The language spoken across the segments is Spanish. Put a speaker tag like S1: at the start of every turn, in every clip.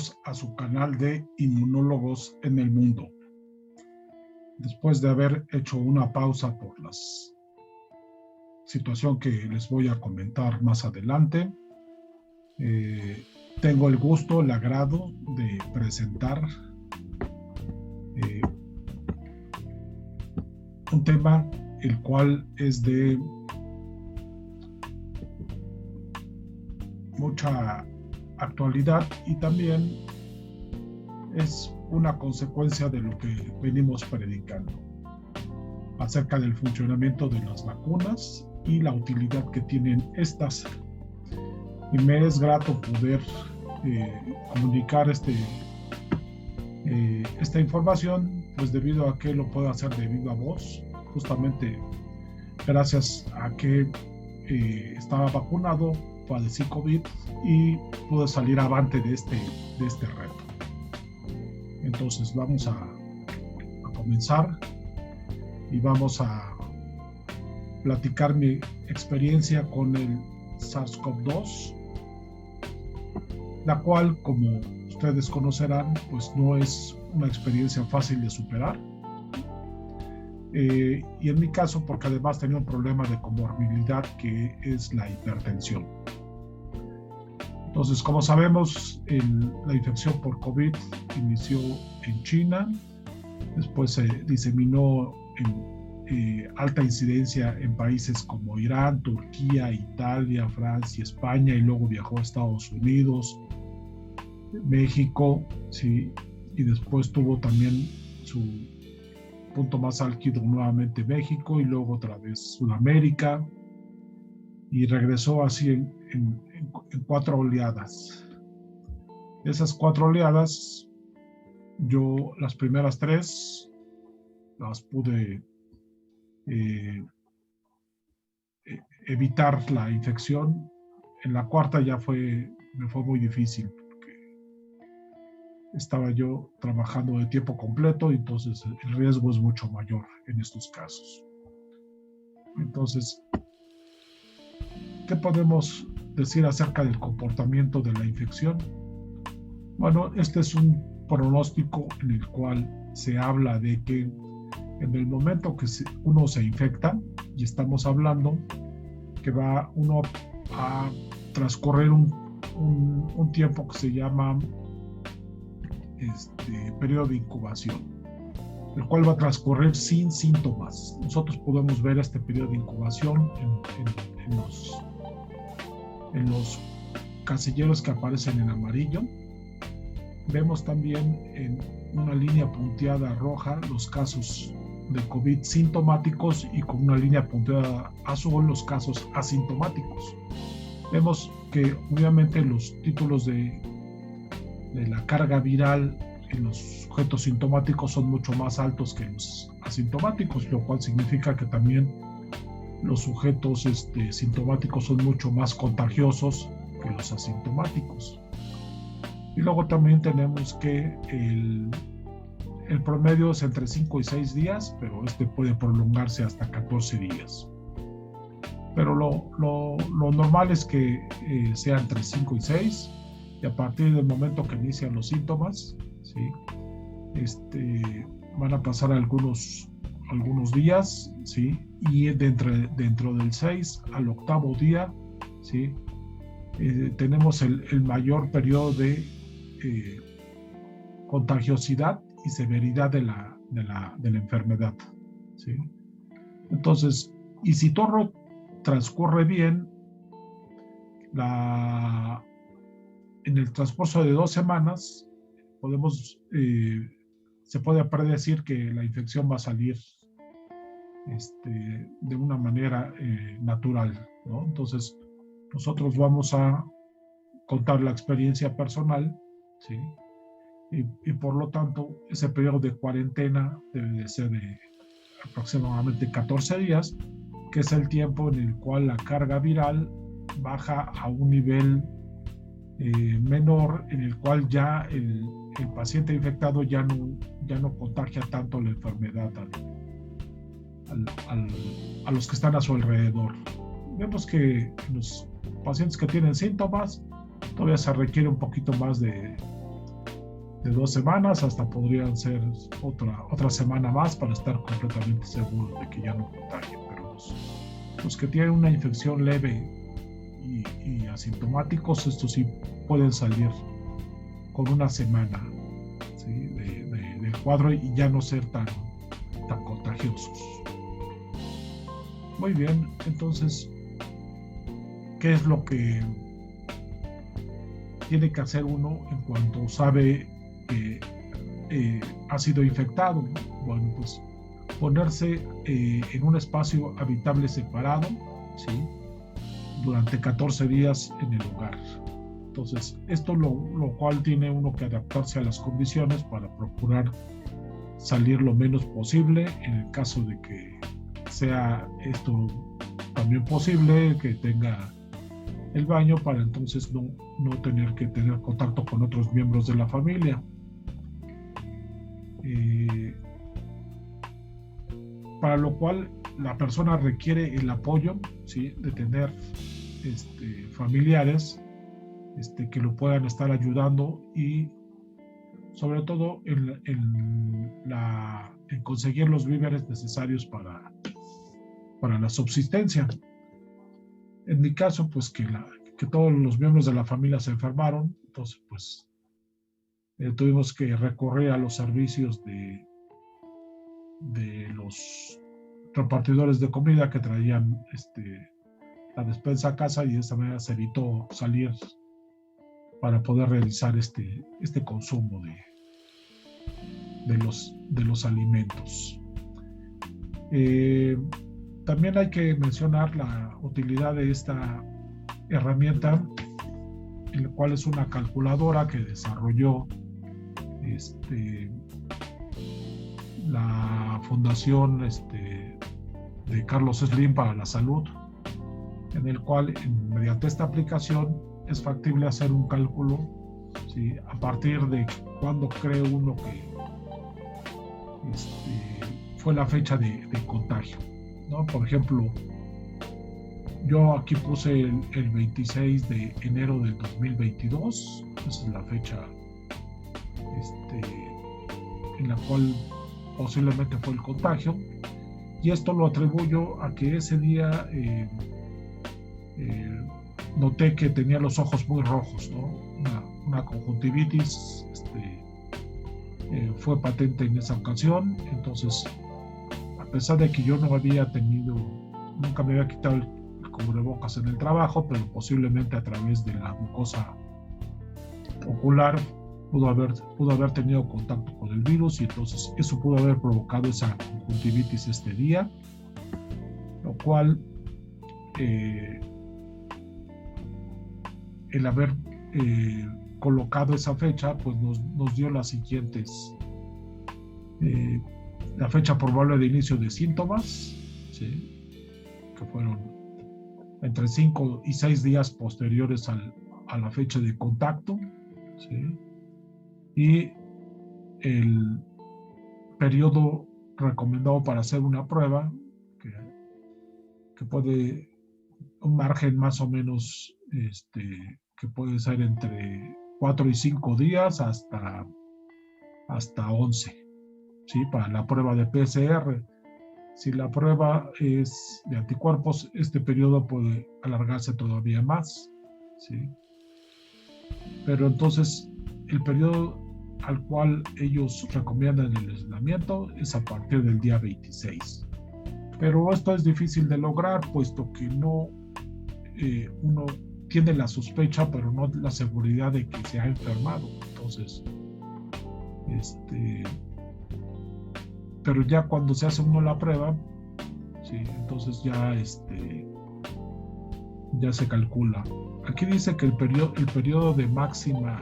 S1: bienvenidos a su canal de Inmunólogos en el Mundo. Después de haber hecho una pausa por la situación que les voy a comentar más adelante, tengo el gusto, el agrado de presentar un tema el cual es de mucha actualidad y también es una consecuencia de lo que venimos predicando acerca del funcionamiento de las vacunas y la utilidad que tienen estas. Y me es grato poder comunicar esta información, pues debido a que lo puedo hacer de viva voz, justamente gracias a que estaba vacunado, padecí COVID y pude salir avante de este reto. Entonces vamos a comenzar y vamos a platicar mi experiencia con el SARS-CoV-2, la cual, como ustedes conocerán, pues no es una experiencia fácil de superar. Y en mi caso, porque además tenía un problema de comorbilidad que es la hipertensión. Entonces, como sabemos, la infección por COVID inició en China, después se diseminó en alta incidencia en países como Irán, Turquía, Italia, Francia, España, y luego viajó a Estados Unidos, México, ¿sí? Y después tuvo también su punto más álgido nuevamente México y luego otra vez Sudamérica, y regresó así en 4 oleadas. De esas 4 oleadas, yo las primeras 3 las pude evitar la infección. En la 4ª ya me fue muy difícil porque estaba yo trabajando de tiempo completo y entonces el riesgo es mucho mayor en estos casos. Entonces, ¿qué podemos decir acerca del comportamiento de la infección? Bueno, este es un pronóstico en el cual se habla de que en el momento que uno se infecta, y estamos hablando que va uno a transcurrir un tiempo que se llama periodo de incubación, el cual va a transcurrir sin síntomas. Nosotros podemos ver este periodo de incubación en los casilleros que aparecen en amarillo. Vemos también en una línea punteada roja los casos de COVID sintomáticos y con una línea punteada azul los casos asintomáticos. Vemos que obviamente los títulos de la carga viral en los sujetos sintomáticos son mucho más altos que los asintomáticos, lo cual significa que también los sujetos sintomáticos son mucho más contagiosos que los asintomáticos. Y luego también tenemos que el promedio es entre 5 y 6 días, pero puede prolongarse hasta 14 días. Pero lo normal es que sea entre 5 y 6, y a partir del momento que inician los síntomas, ¿sí? Van a pasar algunos días, ¿sí? Y dentro del 6 al 8º día, ¿sí? Tenemos el mayor periodo de contagiosidad y severidad de la enfermedad, ¿sí? Entonces, y si todo transcurre bien, en el transcurso de 2 semanas se puede predecir que la infección va a salir de una manera natural, ¿no? Entonces, nosotros vamos a contar la experiencia personal, ¿sí? Y por lo tanto, ese periodo de cuarentena debe de ser de aproximadamente 14 días, que es el tiempo en el cual la carga viral baja a un nivel menor, en el cual ya el paciente infectado ya no contagia tanto la enfermedad a los que están a su alrededor. Vemos que los pacientes que tienen síntomas todavía se requiere un poquito más de de 2 semanas, hasta podrían ser otra semana más para estar completamente seguros de que ya no contagien. Pero los que tienen una infección leve y asintomáticos, estos sí pueden salir con una semana, ¿sí? del cuadro y ya no ser tan contagiosos. Muy bien, entonces, ¿qué es lo que tiene que hacer uno en cuanto sabe que ha sido infectado? Bueno, pues ponerse en un espacio habitable separado, ¿sí? Durante 14 días en el hogar. Entonces, esto lo cual tiene uno que adaptarse a las condiciones para procurar salir lo menos posible. En el caso de que sea esto también posible, que tenga el baño, para entonces no tener que tener contacto con otros miembros de la familia. Para lo cual la persona requiere el apoyo, ¿sí? De tener familiares que lo puedan estar ayudando y sobre todo en conseguir los víveres necesarios para la subsistencia. En mi caso, pues que todos los miembros de la familia se enfermaron, entonces pues tuvimos que recurrir a los servicios de los repartidores de comida que traían la despensa a casa, y de esta manera se evitó salir para poder realizar este consumo de los alimentos. También hay que mencionar la utilidad de esta herramienta, en la cual es una calculadora que desarrolló la Fundación de Carlos Slim para la Salud, en el cual mediante esta aplicación es factible hacer un cálculo, ¿sí? A partir de cuando cree uno que fue la fecha de contagio, ¿no? Por ejemplo, yo aquí puse el 26 de enero del 2022, esa es la fecha en la cual posiblemente fue el contagio, y esto lo atribuyo a que ese día noté que tenía los ojos muy rojos, ¿no? Una conjuntivitis fue patente en esa ocasión. Entonces, a pesar de que yo nunca me había quitado el cubrebocas en el trabajo, pero posiblemente a través de la mucosa ocular pudo haber tenido contacto con el virus, y entonces eso pudo haber provocado esa conjuntivitis este día, lo cual el haber colocado esa fecha pues nos dio las siguientes: la fecha probable de inicio de síntomas, ¿sí? Que fueron entre 5 y 6 días posteriores a la fecha de contacto, ¿sí? Y el periodo recomendado para hacer una prueba, que puede un margen más o menos que puede ser entre 4 y 5 días hasta 11, ¿sí? Para la prueba de PCR. Si la prueba es de anticuerpos, este periodo puede alargarse todavía más, ¿sí? Pero entonces el periodo al cual ellos recomiendan el aislamiento es a partir del día 26. Pero esto es difícil de lograr, puesto que uno tiene la sospecha, pero no la seguridad de que se ha enfermado. Entonces, pero ya cuando se hace uno la prueba, sí, entonces ya se calcula. Aquí dice que el periodo de máxima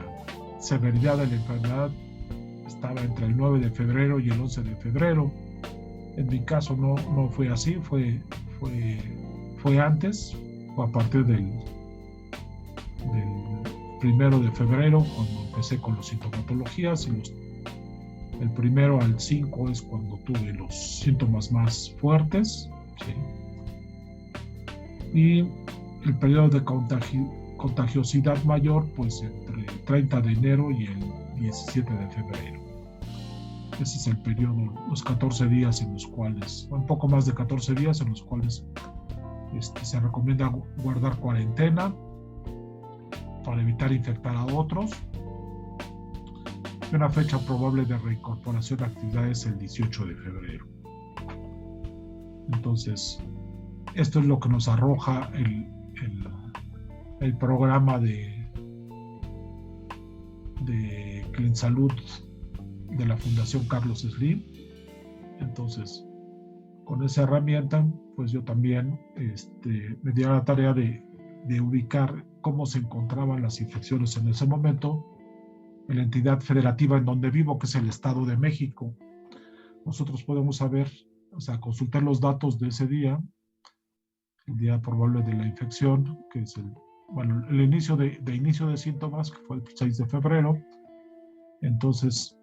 S1: severidad de la enfermedad estaba entre el 9 de febrero y el 11 de febrero. En mi caso no fue así, fue antes, fue a partir del 1 de febrero cuando empecé con las sintomatologías, y el 1 al 5 es cuando tuve los síntomas más fuertes, ¿sí? Y el periodo de contagiosidad mayor, pues entre el 30 de enero y el 17 de febrero. Ese es el periodo, los 14 días en los cuales, un poco más de 14 días en los cuales se recomienda guardar cuarentena para evitar infectar a otros. Y una fecha probable de reincorporación de actividades el 18 de febrero. Entonces, esto es lo que nos arroja el programa de ClinSalud de la Fundación Carlos Slim. Entonces, con esa herramienta, pues yo también me di a la tarea de ubicar cómo se encontraban las infecciones en ese momento en la entidad federativa en donde vivo, que es el Estado de México. Nosotros podemos saber, consultar los datos de ese día, el día probable de la infección, que es el inicio de síntomas, que fue el 6 de febrero. Entonces,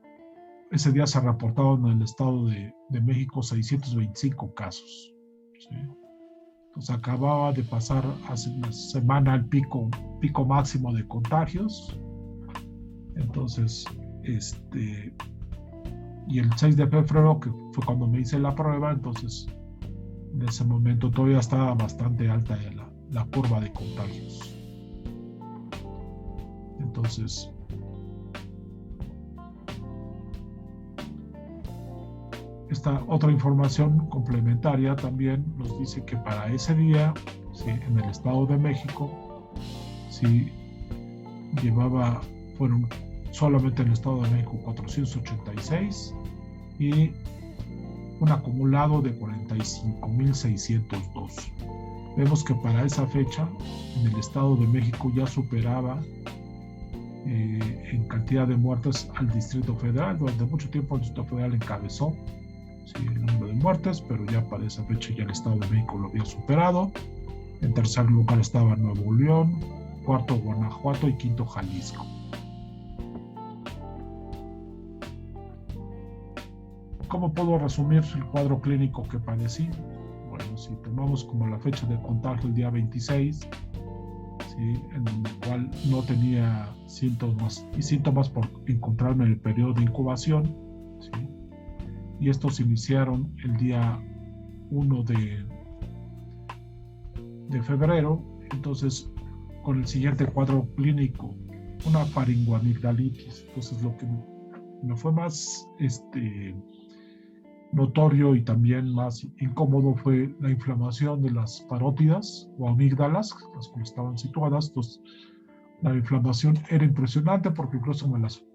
S1: ese día se reportaron en el Estado de México 625 casos. ¿Sí? Entonces, acababa de pasar hace una semana el pico máximo de contagios. Entonces, y el 6 de febrero, que fue cuando me hice la prueba, entonces, en ese momento todavía estaba bastante alta la curva de contagios. Entonces, esta otra información complementaria también nos dice que para ese día, ¿sí?, en el Estado de México, sí, fueron solamente en el Estado de México 486 y un acumulado de 45,602. Vemos que para esa fecha en el Estado de México ya superaba en cantidad de muertes al Distrito Federal. Durante mucho tiempo el Distrito Federal encabezó, sí, el número de muertes, pero ya para esa fecha ya el Estado de México lo había superado. En tercer lugar estaba Nuevo León, cuarto Guanajuato y quinto Jalisco. ¿Cómo puedo resumir el cuadro clínico que padecí? Bueno, si tomamos como la fecha de contagio el día 26, ¿sí?, en el cual no tenía síntomas por encontrarme en el periodo de incubación, ¿sí?, y estos iniciaron el día 1 de febrero. Entonces, con el siguiente cuadro clínico, una faringoamigdalitis. Entonces, lo que me fue más notorio y también más incómodo fue la inflamación de las parótidas o amígdalas, las que estaban situadas. Entonces, la inflamación era impresionante porque incluso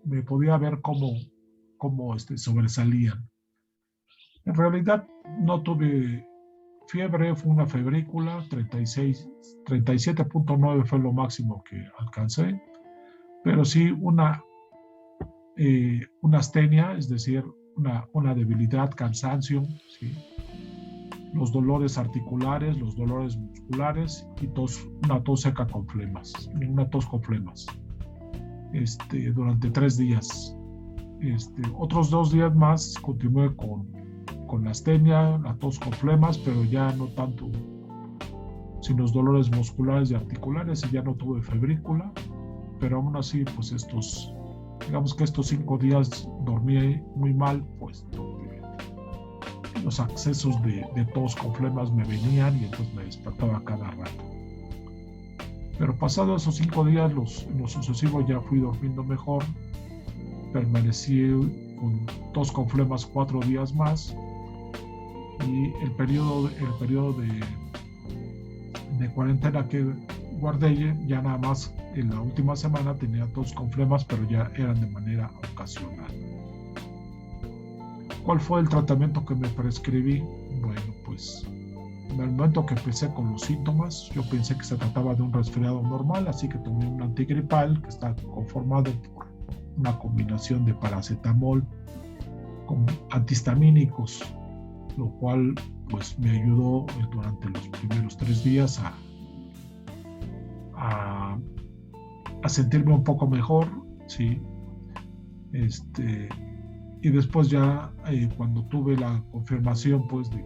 S1: me podía ver cómo sobresalían. En realidad no tuve fiebre, fue una febrícula, 37.9 fue lo máximo que alcancé, pero sí una astenia, es decir, una debilidad, cansancio, ¿sí?, los dolores articulares, los dolores musculares y una tos seca con flemas, durante 3 días. Otros 2 días más continué con la astenia, la tos con flemas, pero ya no tanto, sin los dolores musculares y articulares, y ya no tuve febrícula, pero aún así, pues digamos que estos 5 días dormí muy mal, pues los accesos de tos con flemas me venían y entonces me despertaba cada rato. Pero pasados esos 5 días, lo sucesivo ya fui durmiendo mejor, permanecí con tos con flemas 4 días más, y el periodo de cuarentena que guardé, ya nada más en la última semana tenía tos con flemas, pero ya eran de manera ocasional. ¿Cuál fue el tratamiento que me prescribí? Bueno, pues en el momento que empecé con los síntomas, yo pensé que se trataba de un resfriado normal, así que tomé un antigripal que está conformado por una combinación de paracetamol con antihistamínicos, lo cual pues me ayudó durante los primeros 3 días a sentirme un poco mejor, ¿sí? Y después ya cuando tuve la confirmación pues de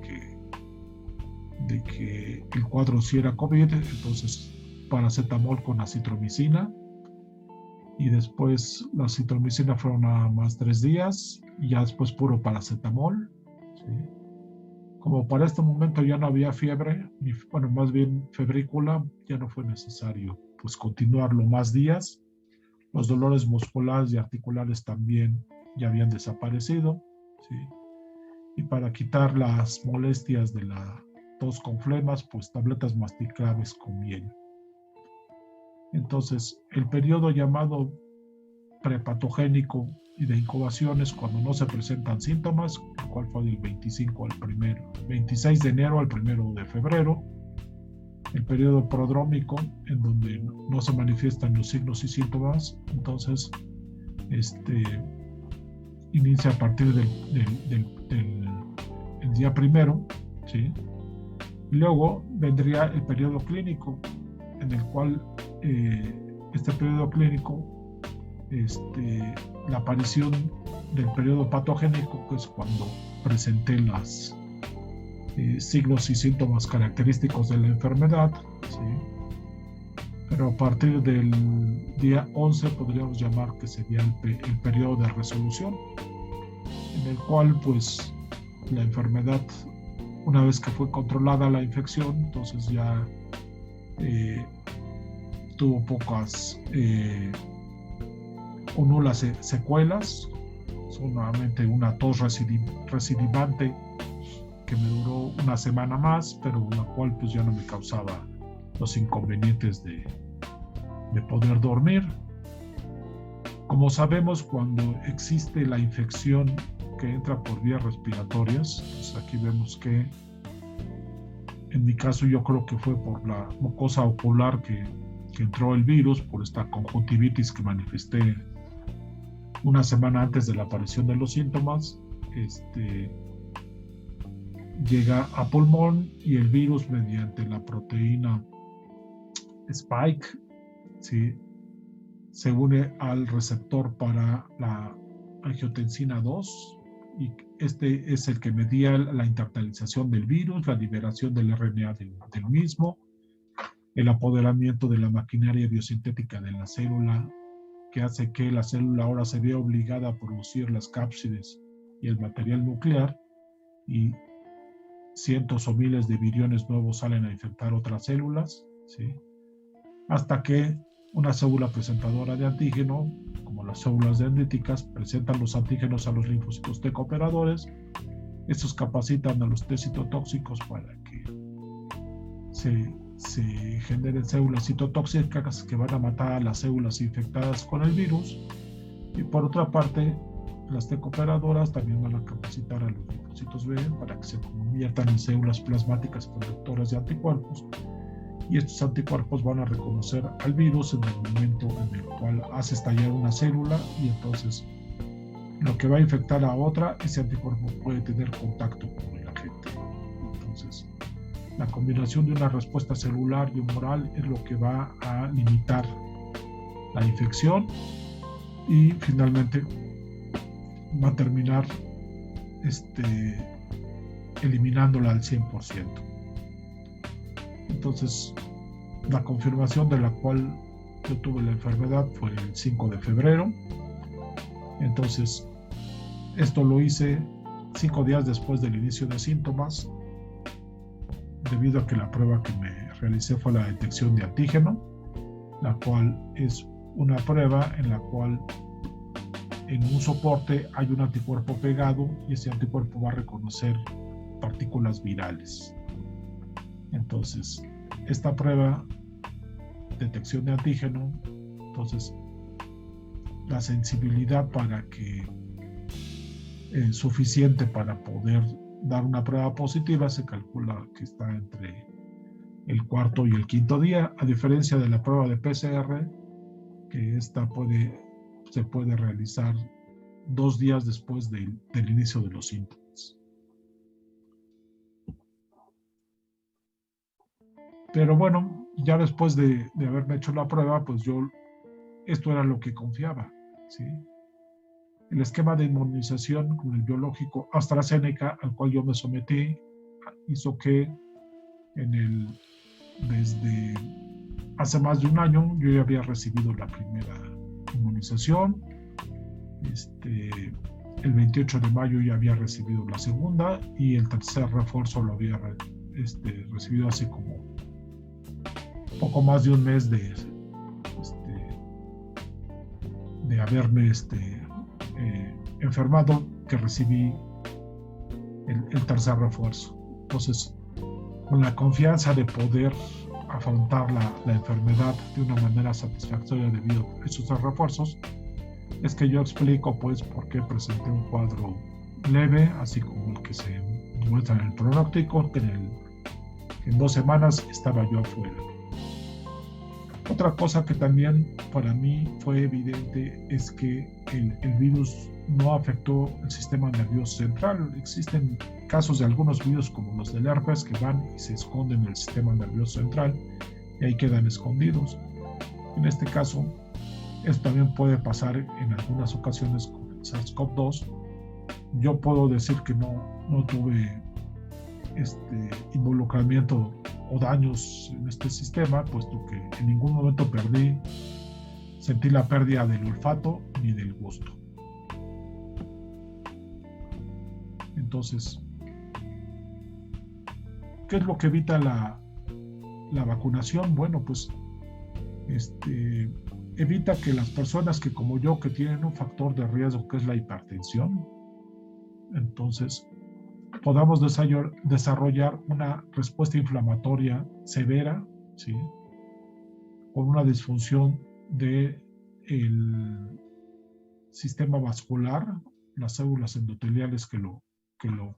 S1: que el cuadro sí era COVID, entonces paracetamol con acitromicina, y después la citromicina fueron nada más 3 días, y ya después puro paracetamol, ¿sí? Como para este momento ya no había fiebre, bueno, más bien febrícula, ya no fue necesario pues continuarlo más días. Los dolores musculares y articulares también ya habían desaparecido, ¿sí? Y para quitar las molestias de la tos con flemas, pues tabletas masticables con miel. Entonces, el periodo llamado prepatogénico y de incubación es cuando no se presentan síntomas, el cual fue del 26 de enero al 1 de febrero. El periodo prodrómico, en donde no se manifiestan los signos y síntomas, entonces inicia a partir del día 1, ¿sí? Luego vendría el periodo clínico, en el cual este periodo clínico, la aparición del periodo patogénico, que es cuando presenté los signos y síntomas característicos de la enfermedad, ¿sí? Pero a partir del día 11 podríamos llamar que sería el periodo de resolución, en el cual pues la enfermedad, una vez que fue controlada la infección, entonces ya tuvo pocas o nulas secuelas, solamente una tos recidivante que me duró una semana más, pero la cual pues ya no me causaba los inconvenientes de poder dormir. Como sabemos, cuando existe la infección que entra por vías respiratorias, pues aquí vemos que en mi caso yo creo que fue por la mucosa ocular que entró el virus, por esta conjuntivitis que manifesté una semana antes de la aparición de los síntomas. Llega a pulmón y el virus, mediante la proteína Spike, ¿sí?, se une al receptor para la angiotensina 2, y este es el que medía la internalización del virus, la liberación del RNA del mismo, el apoderamiento de la maquinaria biosintética de la célula, que hace que la célula ahora se vea obligada a producir las cápsides y el material nuclear, y cientos o miles de viriones nuevos salen a infectar otras células, ¿sí?, hasta que una célula presentadora de antígeno, como las células dendríticas, presentan los antígenos a los linfocitos T cooperadores. Estos capacitan a los T citotóxicos para que se generen células citotóxicas que van a matar a las células infectadas con el virus. Y por otra parte, las T cooperadoras también van a capacitar a los linfocitos B para que se conviertan en células plasmáticas productoras de anticuerpos. Y estos anticuerpos van a reconocer al virus en el momento en el cual hace estallar una célula, y entonces lo que va a infectar a otra, ese anticuerpo puede tener contacto con el agente. Entonces, la combinación de una respuesta celular y humoral es lo que va a limitar la infección, y finalmente va a terminar eliminándola al 100%. Entonces, la confirmación de la cual yo tuve la enfermedad fue el 5 de febrero. Entonces, esto lo hice 5 días después del inicio de síntomas, debido a que la prueba que me realicé fue la detección de antígeno, la cual es una prueba en la cual en un soporte hay un anticuerpo pegado, y ese anticuerpo va a reconocer partículas virales. Entonces, esta prueba, detección de antígeno, entonces la sensibilidad para que es suficiente para poder dar una prueba positiva, se calcula que está entre el 4.º y el 5.º día, a diferencia de la prueba de PCR, que esta se puede realizar 2 días después del inicio de los síntomas. Pero bueno, ya después de haberme hecho la prueba, pues esto era lo que confiaba, ¿sí? El esquema de inmunización con el biológico AstraZeneca, al cual yo me sometí, hizo que desde hace más de un año yo ya había recibido la primera inmunización. El 28 de mayo ya había recibido la segunda y el tercer refuerzo lo había recibido hace como poco más de un mes de haberme enfermado, que recibí el tercer refuerzo. Entonces, con la confianza de poder afrontar la enfermedad de una manera satisfactoria debido a esos tres refuerzos, es que yo explico pues por qué presenté un cuadro leve, así como el que se muestra en el pronóstico, que en 2 semanas estaba yo afuera. Otra cosa que también para mí fue evidente es que el virus no afectó el sistema nervioso central. Existen casos de algunos virus como los del herpes que van y se esconden en el sistema nervioso central y ahí quedan escondidos. En este caso, esto también puede pasar en algunas ocasiones con el SARS-CoV-2. Yo puedo decir que no tuve involucramiento o daños en este sistema, puesto que en ningún momento sentí la pérdida del olfato ni del gusto. Entonces, ¿qué es lo que evita la vacunación? Bueno, pues evita que las personas que como yo, que tienen un factor de riesgo que es la hipertensión, entonces podamos desarrollar una respuesta inflamatoria severa, ¿sí?, con una disfunción del sistema vascular, las células endoteliales que lo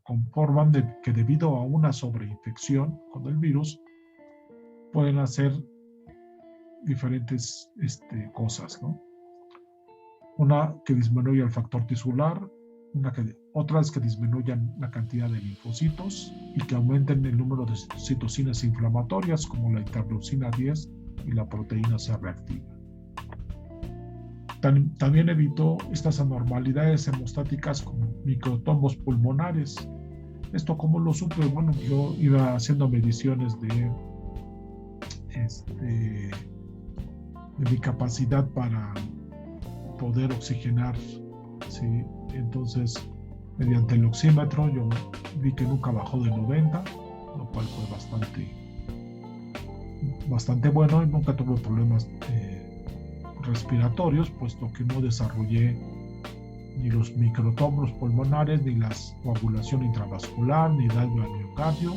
S1: conforman, que debido a una sobreinfección con el virus pueden hacer diferentes cosas, ¿no? Una que disminuye el factor tisular, otra es que disminuyan la cantidad de linfocitos y que aumenten el número de citocinas inflamatorias como la interleucina 10 y la proteína C reactiva. También evitó estas anormalidades hemostáticas como microtombos pulmonares. ¿Esto cómo lo supe? Bueno, yo iba haciendo mediciones de mi capacidad para poder oxigenar, ¿sí? Entonces, mediante el oxímetro, yo vi que nunca bajó de 90, lo cual fue bastante bueno, y nunca tuve problemas respiratorios, puesto que no desarrollé ni los microtombos pulmonares, ni la coagulación intravascular, ni daño al miocardio,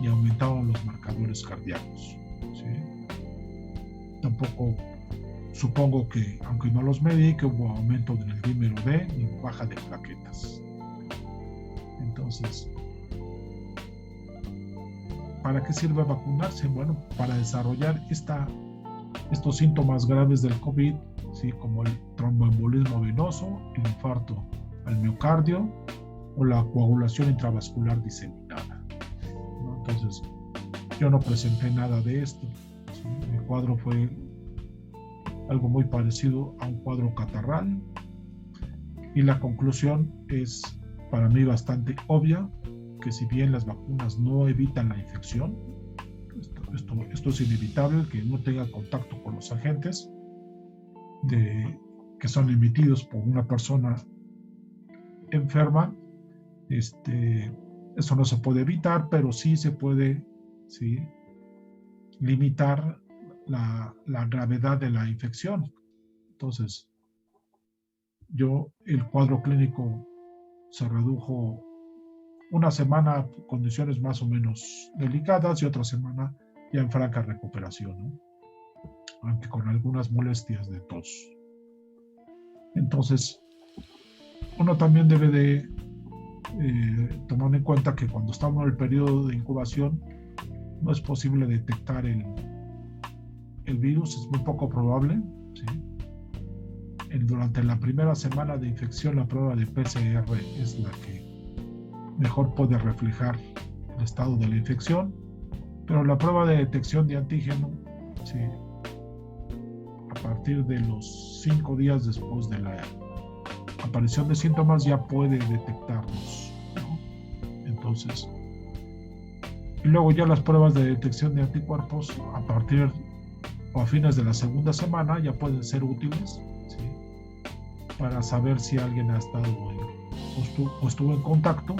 S1: ni aumentaban los marcadores cardíacos, ¿sí? Tampoco supongo que, aunque no los medí, que hubo aumento en el dímero D ni baja de plaquetas. Entonces, ¿para qué sirve vacunarse? Bueno, para desarrollar estos síntomas graves del COVID, ¿sí?, como el tromboembolismo venoso, el infarto al miocardio o la coagulación intravascular diseminada, ¿no? Entonces, yo no presenté nada de esto, ¿sí? Mi cuadro fue algo muy parecido a un cuadro catarral, y la conclusión es para mí bastante obvia, que si bien las vacunas no evitan la infección, esto es inevitable, que no tenga contacto con los agentes que son emitidos por una persona enferma. Eso no se puede evitar, pero sí se puede, ¿sí?, limitar la gravedad de la infección. Entonces, el cuadro clínico se redujo una semana a condiciones más o menos delicadas y otra semana ya en franca recuperación, ¿no?, aunque con algunas molestias de tos. Entonces, uno también debe de tomar en cuenta que cuando estamos en el periodo de incubación no es posible detectar el virus, es muy poco probable, ¿sí? Durante la primera semana de infección, la prueba de PCR es la que mejor puede reflejar el estado de la infección, pero la prueba de detección de antígeno, ¿sí?, a partir de los 5 días después de la aparición de síntomas ya puede detectarlos, ¿no? Entonces, y luego ya las pruebas de detección de anticuerpos a partir o a fines de la segunda semana ya pueden ser útiles, ¿sí?, para saber si alguien ha estado o estuvo en contacto.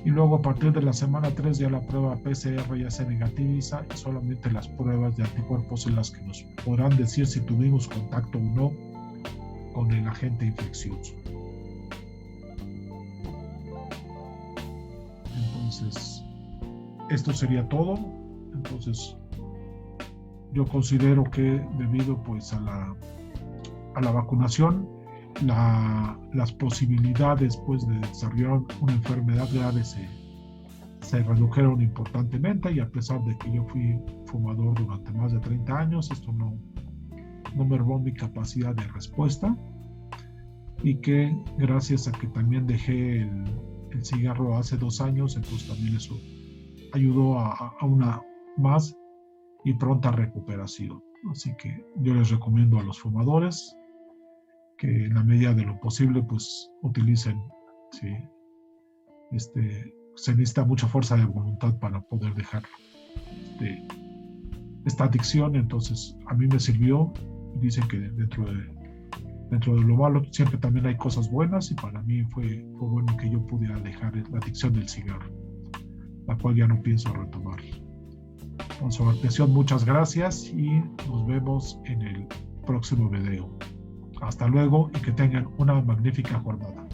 S1: Y luego a partir de la semana 3 ya la prueba PCR ya se negativiza y solamente las pruebas de anticuerpos son las que nos podrán decir si tuvimos contacto o no con el agente infeccioso. Entonces, esto sería todo. Entonces, yo considero que debido pues a la vacunación, las posibilidades pues de desarrollar una enfermedad grave se redujeron importantemente, y a pesar de que yo fui fumador durante más de 30 años, esto no mermó mi capacidad de respuesta, y que gracias a que también dejé el cigarro hace 2 años, entonces también eso ayudó a una más y pronta recuperación. Así que yo les recomiendo a los fumadores que en la medida de lo posible pues utilicen, ¿sí? Se necesita mucha fuerza de voluntad para poder dejar esta adicción. Entonces a mí me sirvió. Dicen que dentro de lo malo siempre también hay cosas buenas, y para mí fue bueno que yo pudiera dejar la adicción del cigarro, la cual ya no pienso retomar. Con su atención, muchas gracias y nos vemos en el próximo video. Hasta luego y que tengan una magnífica jornada.